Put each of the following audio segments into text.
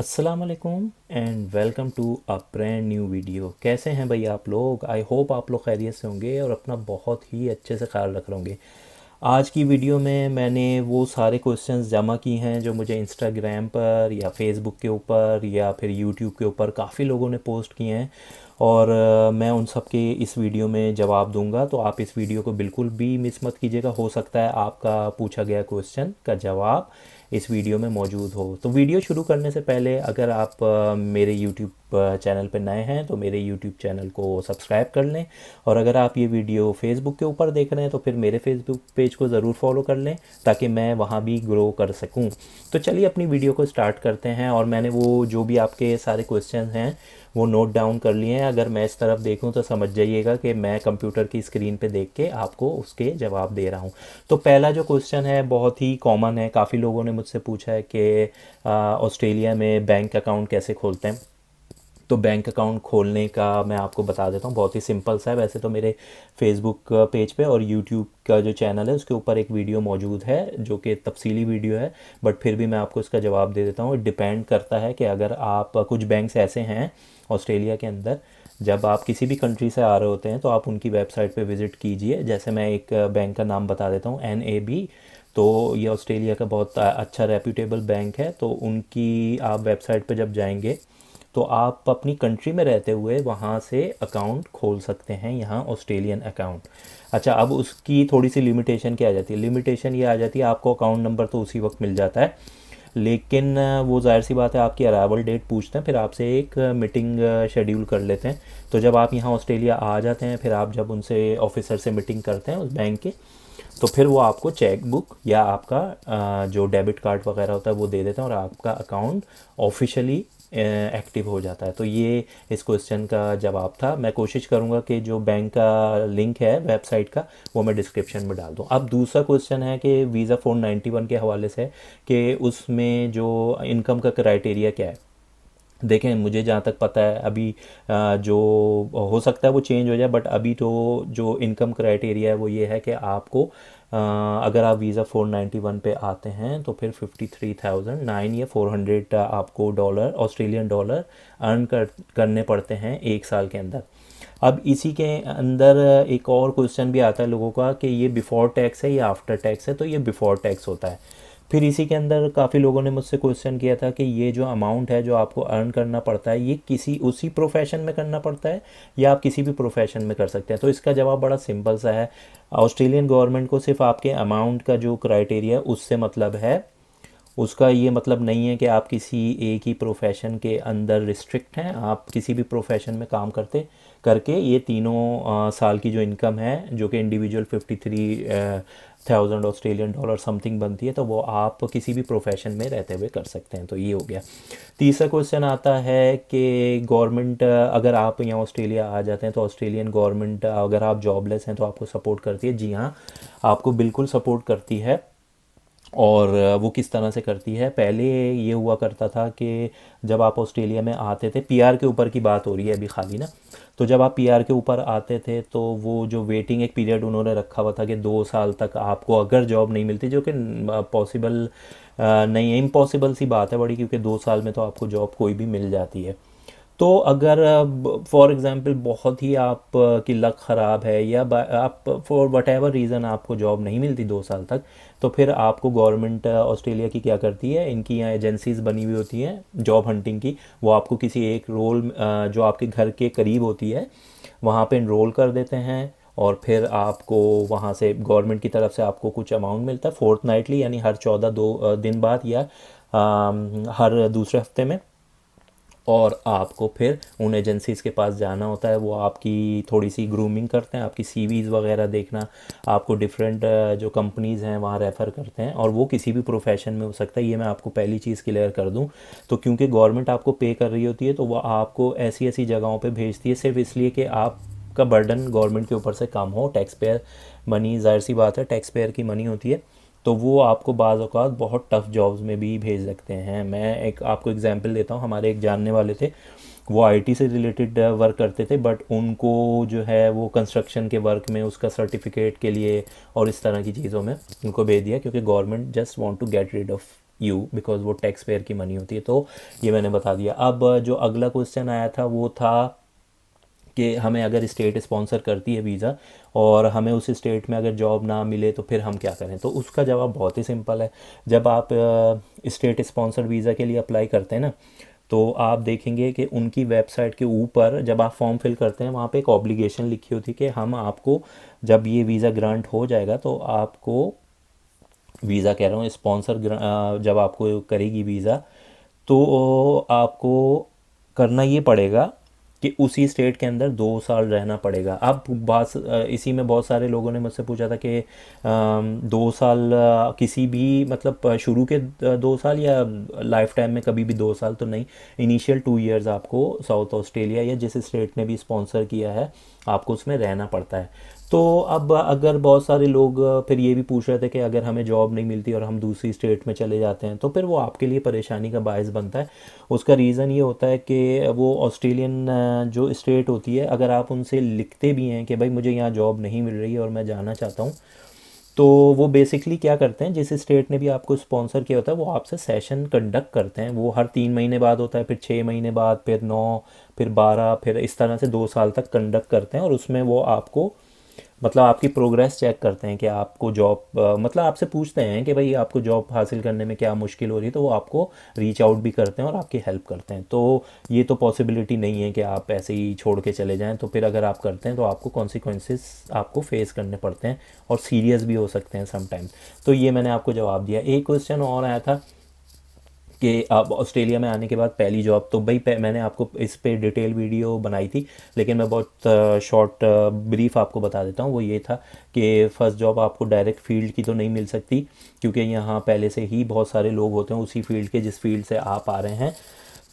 अस्सलाम वालेकुम and welcome to a brand new video. कैसे हैं भाई आप लोग? आई होप आप लोग खैरियत से होंगे और अपना बहुत ही अच्छे से ख्याल रख रहे होंगे। आज की वीडियो में मैंने वो सारे क्वेश्चंस जमा किए हैं जो मुझे इंस्टाग्राम पर या फेसबुक के ऊपर या फिर यूट्यूब के ऊपर काफ़ी लोगों ने पोस्ट किए हैं। और मैं उन सब के इस वीडियो में जवाब दूंगा, तो आप इस वीडियो को बिल्कुल भी मिस मत कीजिएगा। हो सकता है आपका पूछा गया क्वेश्चन का जवाब इस वीडियो में मौजूद हो। तो वीडियो शुरू करने से पहले अगर आप मेरे यूट्यूब चैनल पर नए हैं तो मेरे यूट्यूब चैनल को सब्सक्राइब कर लें। और अगर आप ये वीडियो फेसबुक के ऊपर देख रहे हैं तो फिर मेरे फेसबुक पेज को ज़रूर फॉलो कर लें ताकि मैं वहाँ भी ग्रो कर सकूँ। तो चलिए अपनी वीडियो को स्टार्ट करते हैं। और मैंने वो जो भी आपके सारे क्वेश्चन हैं वो नोट डाउन कर लिए हैं। अगर मैं इस तरफ देखूं तो समझ जाइएगा कि मैं कंप्यूटर की स्क्रीन पे देख के आपको उसके जवाब दे रहा हूं। तो पहला जो क्वेश्चन है बहुत ही कॉमन है, काफ़ी लोगों ने मुझसे पूछा है कि ऑस्ट्रेलिया में बैंक अकाउंट कैसे खोलते हैं। तो बैंक अकाउंट खोलने का मैं आपको बता देता हूँ, बहुत ही सिंपल सा है। वैसे तो मेरे फेसबुक पेज पे और यूट्यूब का जो चैनल है उसके ऊपर एक वीडियो मौजूद है जो कि तफसीली वीडियो है, बट फिर भी मैं आपको इसका जवाब दे देता हूँ। डिपेंड करता है कि अगर आप कुछ बैंक्स ऐसे हैं ऑस्ट्रेलिया के अंदर, जब आप किसी भी कंट्री से आ रहे होते हैं तो आप उनकी वेबसाइट पे विज़िट कीजिए। जैसे मैं एक बैंक का नाम बता देता हूँ, NAB। तो ये ऑस्ट्रेलिया का बहुत अच्छा रेप्यूटेबल बैंक है। तो उनकी आप वेबसाइट पे जब जाएंगे तो आप अपनी कंट्री में रहते हुए वहाँ से अकाउंट खोल सकते हैं, यहाँ ऑस्ट्रेलियन अकाउंट। अच्छा, अब उसकी थोड़ी सी लिमिटेशन क्या आ जाती है? लिमिटेशन ये आ जाती है, आपको अकाउंट नंबर तो उसी वक्त मिल जाता है, लेकिन वो जाहिर सी बात है आपकी अराइवल डेट पूछते हैं, फिर आपसे एक मीटिंग शेड्यूल कर लेते हैं। तो जब आप यहाँ ऑस्ट्रेलिया आ जाते हैं, फिर आप जब उनसे ऑफिसर से मीटिंग करते हैं उस बैंक के, तो फिर वो आपको चेक बुक या आपका जो डेबिट कार्ड वगैरह होता है वो दे देते हैं और आपका अकाउंट ऑफिशियली एक्टिव हो जाता है। तो ये इस क्वेश्चन का जवाब था। मैं कोशिश करूँगा कि जो बैंक का लिंक है वेबसाइट का वो मैं डिस्क्रिप्शन में डाल दूँ। अब दूसरा क्वेश्चन है कि वीज़ा 491 के हवाले से कि उसमें जो इनकम का क्राइटेरिया क्या है। देखें, मुझे जहाँ तक पता है अभी जो हो सकता है वो चेंज हो जाए, बट अभी तो जो इनकम क्राइटेरिया है वो ये है कि आपको अगर आप वीज़ा 491 पे आते हैं तो फिर 53,009 या 400 आपको डॉलर, ऑस्ट्रेलियन डॉलर अर्न करने पड़ते हैं एक साल के अंदर। अब इसी के अंदर एक और क्वेश्चन भी आता है लोगों का कि ये बिफोर टैक्स है या आफ्टर टैक्स है। तो ये बिफोर टैक्स होता है। फिर इसी के अंदर काफ़ी लोगों ने मुझसे क्वेश्चन किया था कि ये जो अमाउंट है जो आपको अर्न करना पड़ता है ये किसी उसी प्रोफेशन में करना पड़ता है या आप किसी भी प्रोफेशन में कर सकते हैं। तो इसका जवाब बड़ा सिंपल सा है। ऑस्ट्रेलियन गवर्नमेंट को सिर्फ आपके अमाउंट का जो क्राइटेरिया है उससे मतलब है। उसका ये मतलब नहीं है कि आप किसी एक ही प्रोफेशन के अंदर रिस्ट्रिक्ट हैं। आप किसी भी प्रोफेशन में काम करते करके ये तीनों साल की जो इनकम है जो कि इंडिविजुअल 53,000 ऑस्ट्रेलियन डॉलर समथिंग बनती है, तो वो आप किसी भी प्रोफेशन में रहते हुए कर सकते हैं। तो ये हो गया। तीसरा क्वेश्चन आता है कि गवर्नमेंट, अगर आप यहाँ ऑस्ट्रेलिया आ जाते हैं तो ऑस्ट्रेलियन गवर्नमेंट अगर आप जॉबलेस हैं तो आपको सपोर्ट करती है। जी हाँ, आपको बिल्कुल सपोर्ट करती है। और वो किस तरह से करती है, पहले ये हुआ करता था कि जब आप ऑस्ट्रेलिया में आते थे, पीआर के ऊपर की बात हो रही है अभी खाली ना, तो जब आप पीआर के ऊपर आते थे तो वो जो वेटिंग एक पीरियड उन्होंने रखा हुआ था कि 2 साल तक आपको अगर जॉब नहीं मिलती, जो कि पॉसिबल नहीं है, इम्पॉसिबल सी बात है बड़ी, क्योंकि 2 साल में तो आपको जॉब कोई भी मिल जाती है। तो अगर फॉर एग्ज़ाम्पल बहुत ही आप की लक ख़राब है या आप फॉर वट एवर रीज़न आपको जॉब नहीं मिलती 2 साल तक, तो फिर आपको गवर्नमेंट ऑस्ट्रेलिया की क्या करती है, इनकी यहाँ एजेंसीज़ बनी हुई होती हैं जॉब हंटिंग की, वो आपको किसी एक रोल जो आपके घर के करीब होती है वहाँ पे इनरोल कर देते हैं। और फिर आपको वहाँ से गवर्नमेंट की तरफ से आपको कुछ अमाउंट मिलता है फोर्थ नाइटली, यानी हर 14 दिन बाद या हर दूसरे हफ्ते में। और आपको फिर उन एजेंसीज़ के पास जाना होता है, वो आपकी थोड़ी सी ग्रूमिंग करते हैं, आपकी सीवीज़ वगैरह देखना, आपको डिफरेंट जो कंपनीज़ हैं वहाँ रेफ़र करते हैं। और वो किसी भी प्रोफेशन में हो सकता है, ये मैं आपको पहली चीज़ क्लियर कर दूँ। तो क्योंकि गवर्नमेंट आपको पे कर रही होती है तो वो आपको ऐसी ऐसी जगहों पे भेजती है सिर्फ इसलिए कि आपका बर्डन गवर्नमेंट के ऊपर से कम हो। टैक्स पेयर मनी, जाहिर सी बात है टैक्स पेयर की मनी होती है, तो वो आपको बाज़ औक़ात बहुत टफ़ जॉब्स में भी भेज सकते हैं। मैं एक आपको एग्जांपल देता हूँ। हमारे एक जानने वाले थे, वो आईटी से रिलेटेड वर्क करते थे, बट उनको जो है वो कंस्ट्रक्शन के वर्क में उसका सर्टिफिकेट के लिए और इस तरह की चीज़ों में उनको भेज दिया, क्योंकि government just want to get rid of you, because वो टैक्स पेयर की मनी होती है। तो ये मैंने बता दिया। अब जो अगला क्वेश्चन आया था वो था कि हमें अगर स्टेट स्पॉन्सर करती है वीज़ा और हमें उस स्टेट में अगर जॉब ना मिले तो फिर हम क्या करें। तो उसका जवाब बहुत ही सिंपल है। जब आप स्टेट स्पॉन्सर्ड वीज़ा के लिए अप्लाई करते हैं ना, तो आप देखेंगे कि उनकी वेबसाइट के ऊपर जब आप फॉर्म फिल करते हैं वहाँ पे एक ऑब्लिगेशन लिखी होती है कि हम आपको, जब ये वीज़ा ग्रांट हो जाएगा तो आपको, वीज़ा कह रहा हूँ, स्पॉन्सर जब आपको करेगी वीज़ा, तो आपको करना ये पड़ेगा कि उसी स्टेट के अंदर 2 साल रहना पड़ेगा। अब बात इसी में बहुत सारे लोगों ने मुझसे पूछा था कि 2 साल किसी भी, मतलब शुरू के 2 साल या लाइफ टाइम में कभी भी 2 साल तो नहीं, इनिशियल 2 इयर्स आपको साउथ ऑस्ट्रेलिया या जिस स्टेट ने भी स्पॉन्सर किया है आपको उसमें रहना पड़ता है। तो अब अगर बहुत सारे लोग फिर ये भी पूछ रहे थे कि अगर हमें जॉब नहीं मिलती और हम दूसरी स्टेट में चले जाते हैं तो फिर वो आपके लिए परेशानी का बायस बनता है। उसका रीज़न ये होता है कि वो ऑस्ट्रेलियन जो स्टेट होती है, अगर आप उनसे लिखते भी हैं कि भाई मुझे यहाँ जॉब नहीं मिल रही है और मैं जाना चाहता हूँ, तो वो बेसिकली क्या करते हैं, जिस स्टेट ने भी आपको स्पॉन्सर किया होता है वो आपसे सेशन कंडक्ट करते हैं। वो हर 3 महीने बाद होता है, फिर 6 महीने बाद, फिर 9, फिर 12, फिर इस तरह से 2 साल तक कंडक्ट करते हैं। और उसमें वो आपको, मतलब आपकी प्रोग्रेस चेक करते हैं कि आपको जॉब, मतलब आपसे पूछते हैं कि भाई आपको जॉब हासिल करने में क्या मुश्किल हो रही है, तो वो आपको रीच आउट भी करते हैं और आपकी हेल्प करते हैं। तो ये तो पॉसिबिलिटी नहीं है कि आप ऐसे ही छोड़ के चले जाएं। तो फिर अगर आप करते हैं तो आपको कॉन्सिक्वेंसेस आपको फेस करने पड़ते हैं और सीरियस भी हो सकते हैं समटाइम्स। तो ये मैंने आपको जवाब दिया। एक क्वेश्चन और आया था कि आप ऑस्ट्रेलिया में आने के बाद पहली जॉब, तो भाई मैंने आपको इस पे डिटेल वीडियो बनाई थी, लेकिन मैं बहुत शॉर्ट ब्रीफ आपको बता देता हूँ। वो ये था कि फ़र्स्ट जॉब आपको डायरेक्ट फील्ड की तो नहीं मिल सकती, क्योंकि यहाँ पहले से ही बहुत सारे लोग होते हैं उसी फील्ड के जिस फील्ड से आप आ रहे हैं।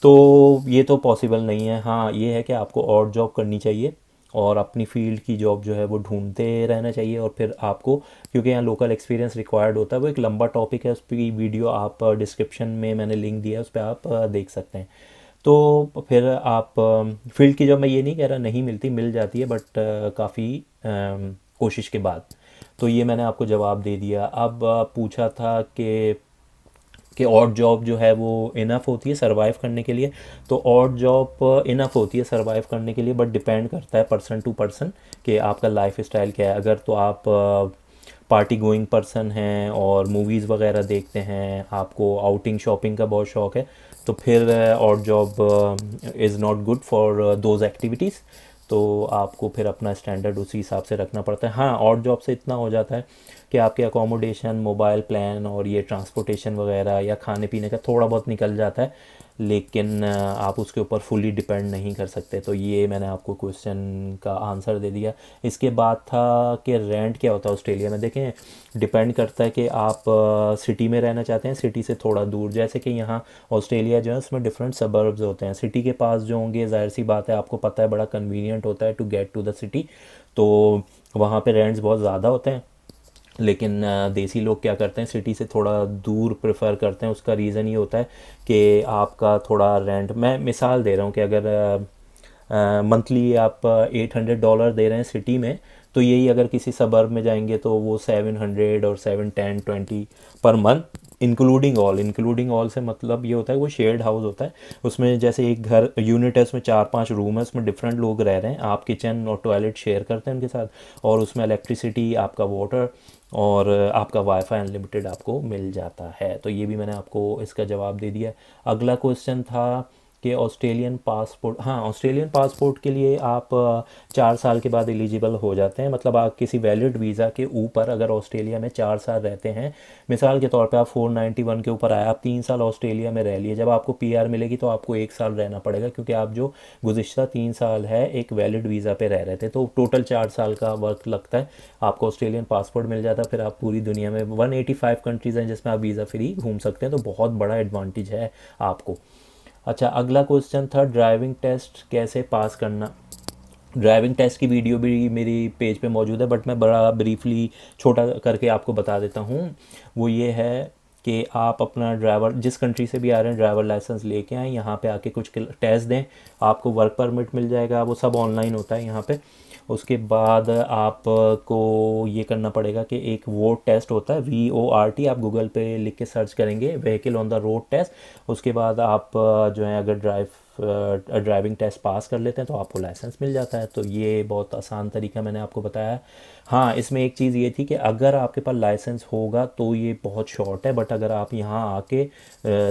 तो ये तो पॉसिबल नहीं है। हाँ ये है कि आपको और जॉब करनी चाहिए और अपनी फील्ड की जॉब जो है वो ढूंढते रहना चाहिए। और फिर आपको, क्योंकि यहाँ लोकल एक्सपीरियंस रिक्वायर्ड होता है, वो एक लंबा टॉपिक है, उस पर वीडियो आप डिस्क्रिप्शन में मैंने लिंक दिया है, उस पर आप देख सकते हैं। तो फिर आप फील्ड की जॉब, मैं ये नहीं कह रहा नहीं मिलती, मिल जाती है, बट काफ़ी कोशिश के बाद। तो ये मैंने आपको जवाब दे दिया। अब पूछा था कि और जॉब जो है वो इनफ होती है सरवाइव करने के लिए। तो और जॉब इनफ होती है सरवाइव करने के लिए, बट डिपेंड करता है पर्सन टू पर्सन कि आपका लाइफ स्टाइल क्या है। अगर तो आप पार्टी गोइंग पर्सन हैं और मूवीज़ वगैरह देखते हैं, आपको आउटिंग शॉपिंग का बहुत शौक है, तो फिर और job is not good for those activities. तो आपको फिर अपना स्टैंडर्ड उसी हिसाब से रखना पड़ता है। हाँ और जॉब से इतना हो जाता है कि आपके अकोमोडेशन, मोबाइल प्लान और ये ट्रांसपोर्टेशन वगैरह या खाने पीने का थोड़ा बहुत निकल जाता है, लेकिन आप उसके ऊपर फुली डिपेंड नहीं कर सकते। तो ये मैंने आपको क्वेश्चन का आंसर दे दिया। इसके बाद था कि रेंट क्या होता है ऑस्ट्रेलिया में। देखें, डिपेंड करता है कि आप सिटी में रहना चाहते हैं, सिटी से थोड़ा दूर। जैसे कि यहाँ ऑस्ट्रेलिया जो है उसमें डिफरेंट सबर्ब्स होते हैं। सिटी के पास जो होंगे, जाहिर सी बात है, आपको पता है बड़ा कन्वीनियंट होता है to get to the city, तो वहाँ पे रेंट्स बहुत ज़्यादा होते हैं। लेकिन देसी लोग क्या करते हैं, सिटी से थोड़ा दूर प्रेफर करते हैं। उसका रीज़न ये होता है कि आपका थोड़ा रेंट, मैं मिसाल दे रहा हूँ कि अगर मंथली आप $800 दे रहे हैं सिटी में, तो यही अगर किसी सबर्ब में जाएंगे तो वो 700 और 710-20 पर मंथ, इंक्लूडिंग ऑल से मतलब ये होता है वो शेयर्ड हाउस होता है। उसमें जैसे एक घर यूनिट है, उसमें 4-5 रूम है, उसमें डिफरेंट लोग रह रहे हैं, आप किचन और टॉयलेट शेयर करते हैं उनके साथ, और उसमें इलेक्ट्रिसिटी, आपका वाटर और आपका वाईफाई अनलिमिटेड आपको मिल जाता है। तो ये भी मैंने आपको इसका जवाब दे दिया। अगला क्वेश्चन था कि ऑस्ट्रेलियन पासपोर्ट। हाँ, ऑस्ट्रेलियन पासपोर्ट के लिए आप 4 साल के बाद एलिजिबल हो जाते हैं। मतलब आप किसी वैलिड वीज़ा के ऊपर अगर ऑस्ट्रेलिया में 4 साल रहते हैं, मिसाल के तौर पे आप 491 के ऊपर आए, आप 3 साल ऑस्ट्रेलिया में रह लिए, जब आपको पीआर मिलेगी तो आपको 1 साल रहना पड़ेगा, क्योंकि आप जो गुज़िश्ता 3 साल है एक वैलिड वीज़ा पे रह रहे थे। तो टोटल 4 साल का वर्क लगता है, आपको ऑस्ट्रेलियन पासपोर्ट मिल जाता है। फिर आप पूरी दुनिया में 185 कंट्रीज़ हैं जिसमें आप वीज़ा फ्री घूम सकते हैं। तो बहुत बड़ा एडवांटेज है आपको। अच्छा, अगला क्वेश्चन था ड्राइविंग टेस्ट कैसे पास करना। ड्राइविंग टेस्ट की वीडियो भी मेरी पेज पे मौजूद है, बट मैं बड़ा ब्रीफली छोटा करके आपको बता देता हूँ। वो ये है कि आप अपना ड्राइवर, जिस कंट्री से भी आ रहे हैं, ड्राइवर लाइसेंस लेके आएँ, यहाँ पे आके कुछ टेस्ट दें, आपको वर्क परमिट मिल जाएगा। वो सब ऑनलाइन होता है यहाँ पे। उसके बाद आपको ये करना पड़ेगा कि एक वोट टेस्ट होता है, VORT, आप गूगल पे लिख के सर्च करेंगे, vehicle on the road test. उसके बाद आप जो है अगर ड्राइविंग टेस्ट पास कर लेते हैं तो आपको लाइसेंस मिल जाता है। तो ये बहुत आसान तरीका मैंने आपको बताया है। हाँ, इसमें एक चीज़ ये थी कि अगर आपके पास लाइसेंस होगा तो ये बहुत शॉर्ट है, बट अगर आप यहाँ आके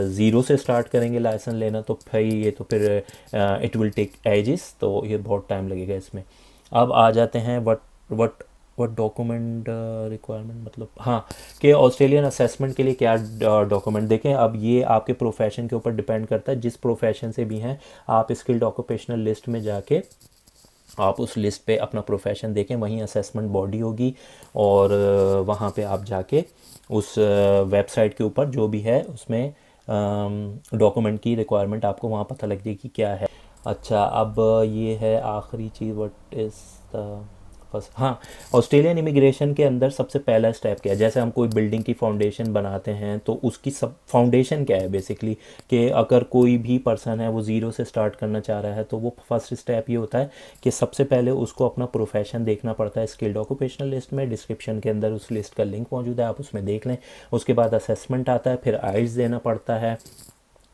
ज़ीरो से स्टार्ट करेंगे लाइसेंस लेना तो फिर ये तो फिर इट विल टेक एजेस, तो ये बहुत टाइम लगेगा इसमें। अब आ जाते हैं वट वट डॉक्यूमेंट रिक्वायरमेंट, मतलब हाँ, कि ऑस्ट्रेलियन असेसमेंट के लिए क्या डॉक्यूमेंट। देखें, अब ये आपके प्रोफेशन के ऊपर डिपेंड करता है, जिस प्रोफेशन से भी हैं आप स्किल्ड ऑक्यूपेशनल लिस्ट में जाके आप उस लिस्ट पे अपना प्रोफेशन देखें, वहीं असेसमेंट बॉडी होगी, और वहाँ पे आप जाके उस वेबसाइट के ऊपर जो भी है उसमें डॉक्यूमेंट की रिक्वायरमेंट आपको वहाँ पता लग जाएगी क्या है। अच्छा, अब ये है आखिरी चीज़, व्हाट इज़ द फर्स्ट, हाँ, ऑस्ट्रेलियन इमिग्रेशन के अंदर सबसे पहला स्टेप क्या है। जैसे हम कोई बिल्डिंग की फाउंडेशन बनाते हैं तो उसकी सब फाउंडेशन क्या है बेसिकली, कि अगर कोई भी पर्सन है वो ज़ीरो से स्टार्ट करना चाह रहा है तो वो फर्स्ट स्टेप ये होता है कि सबसे पहले उसको अपना प्रोफेशन देखना पड़ता है। स्किल्ड ऑक्यूपेशनल लिस्ट में डिस्क्रिप्शन के अंदर उस लिस्ट का लिंक मौजूद है, आप उसमें देख लें। उसके बाद असेसमेंट आता है, फिर आइल्स देना पड़ता है।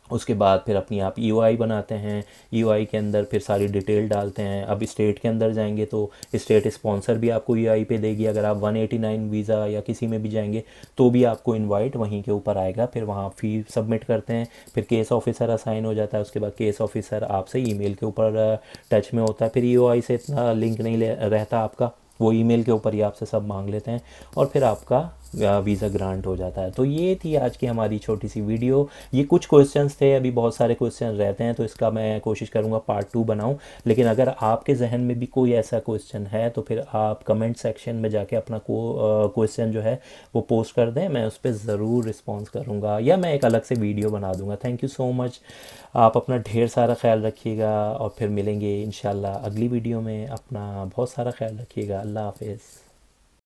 उसके बाद फिर अपनी आप EOI बनाते हैं, EOI के अंदर फिर सारी डिटेल डालते हैं। अब स्टेट के अंदर जाएंगे तो स्टेट स्पॉन्सर भी आपको EOI पे देगी। अगर आप 189 वीज़ा या किसी में भी जाएंगे तो भी आपको इनवाइट वहीं के ऊपर आएगा। फिर वहाँ फ़ी सबमिट करते हैं, फिर केस ऑफिसर असाइन हो जाता है। उसके बाद केस ऑफिसर आपसे ईमेल के ऊपर टच में होता है। फिर EOI से इतना लिंक नहीं रहता आपका, वो ईमेल के ऊपर ही आपसे सब मांग लेते हैं, और फिर आपका वीज़ा ग्रांट हो जाता है। तो ये थी आज की हमारी छोटी सी वीडियो। ये कुछ क्वेश्चंस थे, अभी बहुत सारे क्वेश्चन रहते हैं तो इसका मैं कोशिश करूँगा पार्ट 2 बनाऊँ। लेकिन अगर आपके जहन में भी कोई ऐसा क्वेश्चन है तो फिर आप कमेंट सेक्शन में जाके अपना क्वेश्चन जो है वो पोस्ट कर दें, मैं उस पर ज़रूर रिस्पॉन्स करूँगा, या मैं एक अलग से वीडियो बना दूँगा। Thank you so much. आप अपना ढेर सारा ख्याल रखिएगा, और फिर मिलेंगे इंशाल्लाह अगली वीडियो में। अपना बहुत सारा ख्याल रखिएगा। अल्लाह हाफिज़।